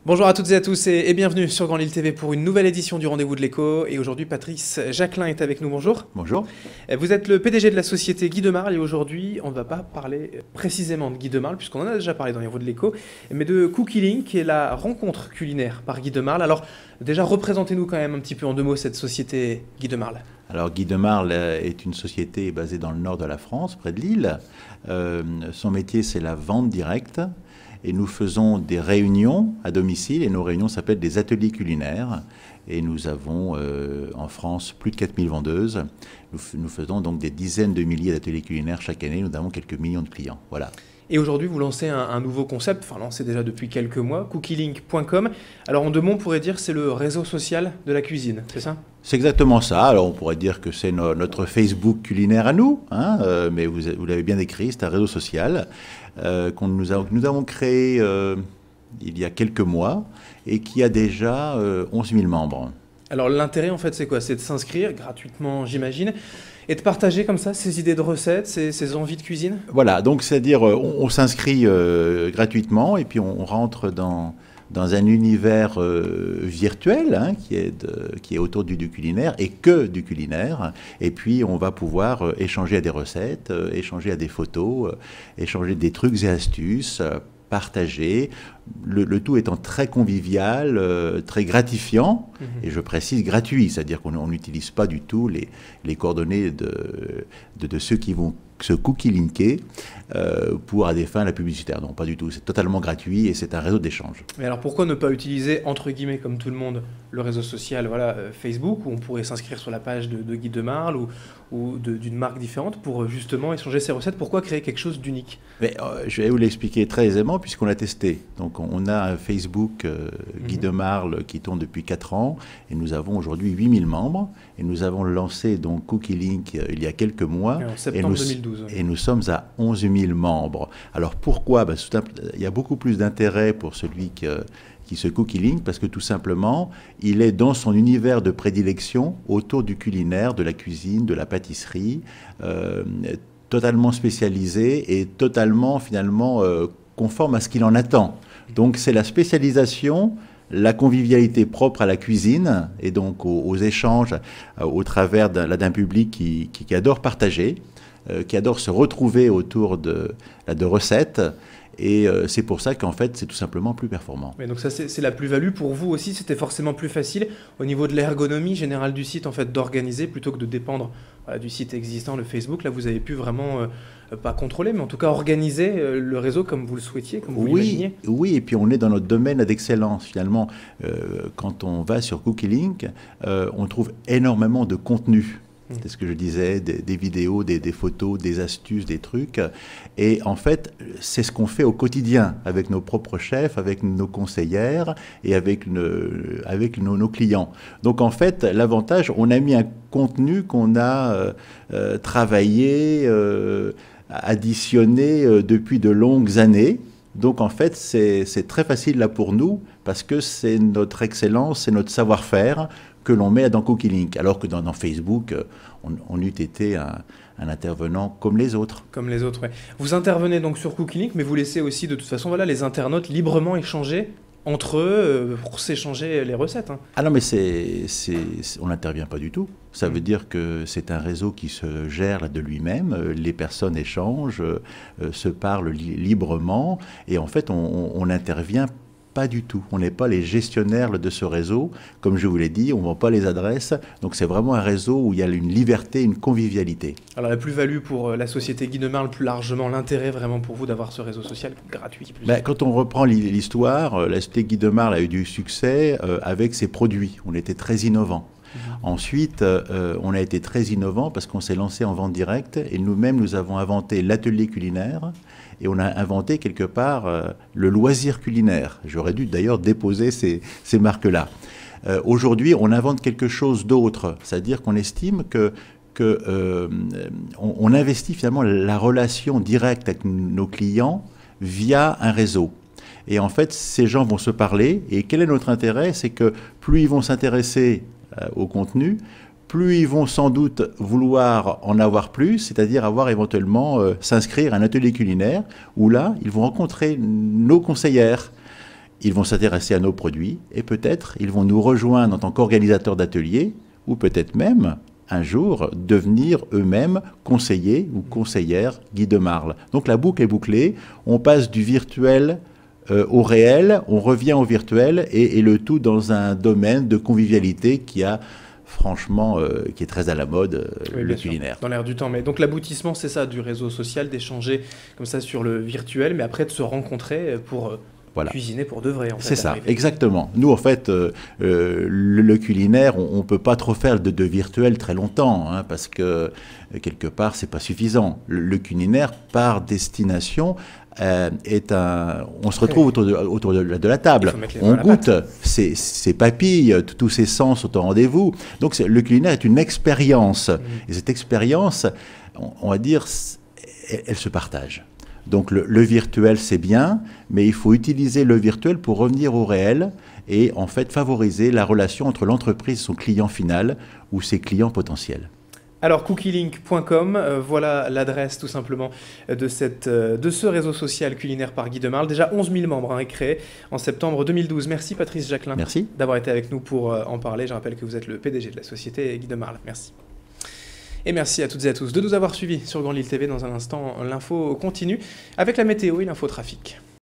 Bonjour à toutes et à tous et bienvenue sur Grand Lille TV pour une nouvelle édition du Rendez-vous de l'écho. Et aujourd'hui, Patrice Jacquelin est avec nous. Bonjour. Bonjour. Vous êtes le PDG de la société Guy de Marle et aujourd'hui, on ne va pas parler précisément de Guy de Marle puisqu'on en a déjà parlé dans les Rendez-vous de l'écho, mais de Cookie Link qui est la rencontre culinaire par Guy de Marle. Alors déjà, représentez-nous quand même un petit peu en deux mots cette société Guy de Marle. Alors Guy de Marle est une société basée dans le nord de la France, près de Lille. Son métier, c'est la vente directe. Et nous faisons des réunions à domicile, et nos réunions s'appellent des ateliers culinaires. Et nous avons en France plus de 4000 vendeuses. Nous faisons donc des dizaines de milliers d'ateliers culinaires chaque année. Nous avons quelques millions de clients. Voilà. Et aujourd'hui, vous lancez un nouveau concept, enfin lancé déjà depuis quelques mois, cookielink.com. Alors en deux mots, on pourrait dire que c'est le réseau social de la cuisine, c'est ça? C'est exactement ça. Alors on pourrait dire que c'est notre Facebook culinaire à nous, hein, mais vous l'avez bien décrit, c'est un réseau social que nous avons créé il y a quelques mois et qui a déjà 11 000 membres. Alors l'intérêt en fait c'est quoi? C'est de s'inscrire gratuitement j'imagine et de partager comme ça ses idées de recettes, ses envies de cuisine? Voilà, donc c'est-à-dire on s'inscrit gratuitement et puis on rentre dans un univers virtuel hein, qui est autour du culinaire et que du culinaire. Et puis on va pouvoir échanger à des recettes, échanger à des photos, échanger des trucs et astuces, partager, le tout étant très convivial, très gratifiant, et je précise gratuit, c'est-à-dire qu'on n'utilise pas du tout les coordonnées de ceux qui vont se cookie-linker pour à des fins la publicitaire. Non, pas du tout, c'est totalement gratuit et c'est un réseau d'échange. Mais alors pourquoi ne pas utiliser, entre guillemets, comme tout le monde, le réseau social voilà, Facebook, où on pourrait s'inscrire sur la page de Guy de Marle ou d'une marque différente pour justement échanger ses recettes? Pourquoi créer quelque chose d'unique? Mais je vais vous l'expliquer très aisément puisqu'on l'a testé. Donc on a un Facebook Guy de Marle qui tourne depuis 4 ans et nous avons aujourd'hui 8000 membres et nous avons lancé donc Cookie Link il y a quelques mois. En septembre 2012. Et nous sommes à 11 000 membres. Alors pourquoi? Il y a beaucoup plus d'intérêt pour celui qui se Cookie Link parce que tout simplement, il est dans son univers de prédilection autour du culinaire, de la cuisine, de la pâtisserie, totalement spécialisé et totalement finalement conforme à ce qu'il en attend. Donc c'est la spécialisation, la convivialité propre à la cuisine et donc aux échanges au travers d'un public qui adore partager, qui adore se retrouver autour de recettes. Et c'est pour ça qu'en fait, c'est tout simplement plus performant. Mais donc ça, c'est la plus-value pour vous aussi. C'était forcément plus facile au niveau de l'ergonomie générale du site, en fait, d'organiser plutôt que de dépendre du site existant, le Facebook. Là, vous avez pu vraiment, pas contrôler, mais en tout cas organiser le réseau comme vous le souhaitiez, comme vous l'imaginiez. Oui, et puis on est dans notre domaine d'excellence. Finalement, quand on va sur Cookie Link, on trouve énormément de contenu. C'est ce que je disais, des vidéos, des photos, des astuces, des trucs. Et en fait, c'est ce qu'on fait au quotidien avec nos propres chefs, avec nos conseillères et avec nos clients. Donc en fait, l'avantage, on a mis un contenu qu'on a travaillé, additionné depuis de longues années. Donc en fait, c'est très facile là pour nous parce que c'est notre excellence, c'est notre savoir-faire que l'on met dans Cookie Link, alors que dans Facebook, on eût été un intervenant comme les autres. Comme les autres, oui. Vous intervenez donc sur Cookie Link, mais vous laissez aussi de toute façon voilà, les internautes librement échanger entre eux pour s'échanger les recettes. Hein. Ah non, mais on n'intervient pas du tout. Ça veut dire que c'est un réseau qui se gère là de lui-même. Les personnes échangent, se parlent librement, et en fait, on n'intervient pas du tout. On n'est pas les gestionnaires de ce réseau. Comme je vous l'ai dit, on ne vend pas les adresses. Donc c'est vraiment un réseau où il y a une liberté, une convivialité. Alors la plus-value pour la société Guy de Marle, plus largement, l'intérêt vraiment pour vous d'avoir ce réseau social gratuit. Quand on reprend l'histoire, la société Guy de Marle a eu du succès avec ses produits. On était très innovants. Ensuite, on a été très innovant parce qu'on s'est lancé en vente directe et nous-mêmes, nous avons inventé l'atelier culinaire et on a inventé quelque part le loisir culinaire. J'aurais dû d'ailleurs déposer ces marques-là. Aujourd'hui, on invente quelque chose d'autre, c'est-à-dire qu'on estime on investit finalement la relation directe avec nos clients via un réseau. Et en fait, ces gens vont se parler. Et quel est notre intérêt? C'est que plus ils vont s'intéresser au contenu, plus ils vont sans doute vouloir en avoir plus, c'est-à-dire avoir éventuellement s'inscrire à un atelier culinaire où là, ils vont rencontrer nos conseillères. ils vont s'intéresser à nos produits et peut-être ils vont nous rejoindre en tant qu'organisateurs d'ateliers ou peut-être même un jour devenir eux-mêmes conseillers ou conseillères Guy de Marle. Donc la boucle est bouclée, on passe du virtuel au réel, on revient au virtuel et le tout dans un domaine de convivialité qui a franchement, qui est très à la mode, oui, le culinaire. Dans l'air du temps. Mais donc l'aboutissement, c'est ça, du réseau social, d'échanger comme ça sur le virtuel, mais après de se rencontrer pour Voilà. cuisiner pour de vrai. C'est ça, exactement. Nous, en fait, le culinaire, on ne peut pas trop faire de virtuel très longtemps, hein, parce que, quelque part, c'est pas suffisant. Le culinaire, par destination, on se retrouve autour de la table. On goûte ses papilles, tous ses sens sont au rendez-vous. Donc, le culinaire est une expérience. Et cette expérience, on va dire, elle se partage. Donc le virtuel, c'est bien, mais il faut utiliser le virtuel pour revenir au réel et en fait favoriser la relation entre l'entreprise et son client final ou ses clients potentiels. Alors cookielink.com, voilà l'adresse tout simplement de ce réseau social culinaire par Guy de Marle. Déjà 11 000 membres est créé en septembre 2012. Merci Patrice Jacquelin d'avoir été avec nous pour en parler. Je rappelle que vous êtes le PDG de la société Guy de Marle. Merci. Et merci à toutes et à tous de nous avoir suivis sur Grand Lille TV. Dans un instant, l'info continue avec la météo et l'infotrafic.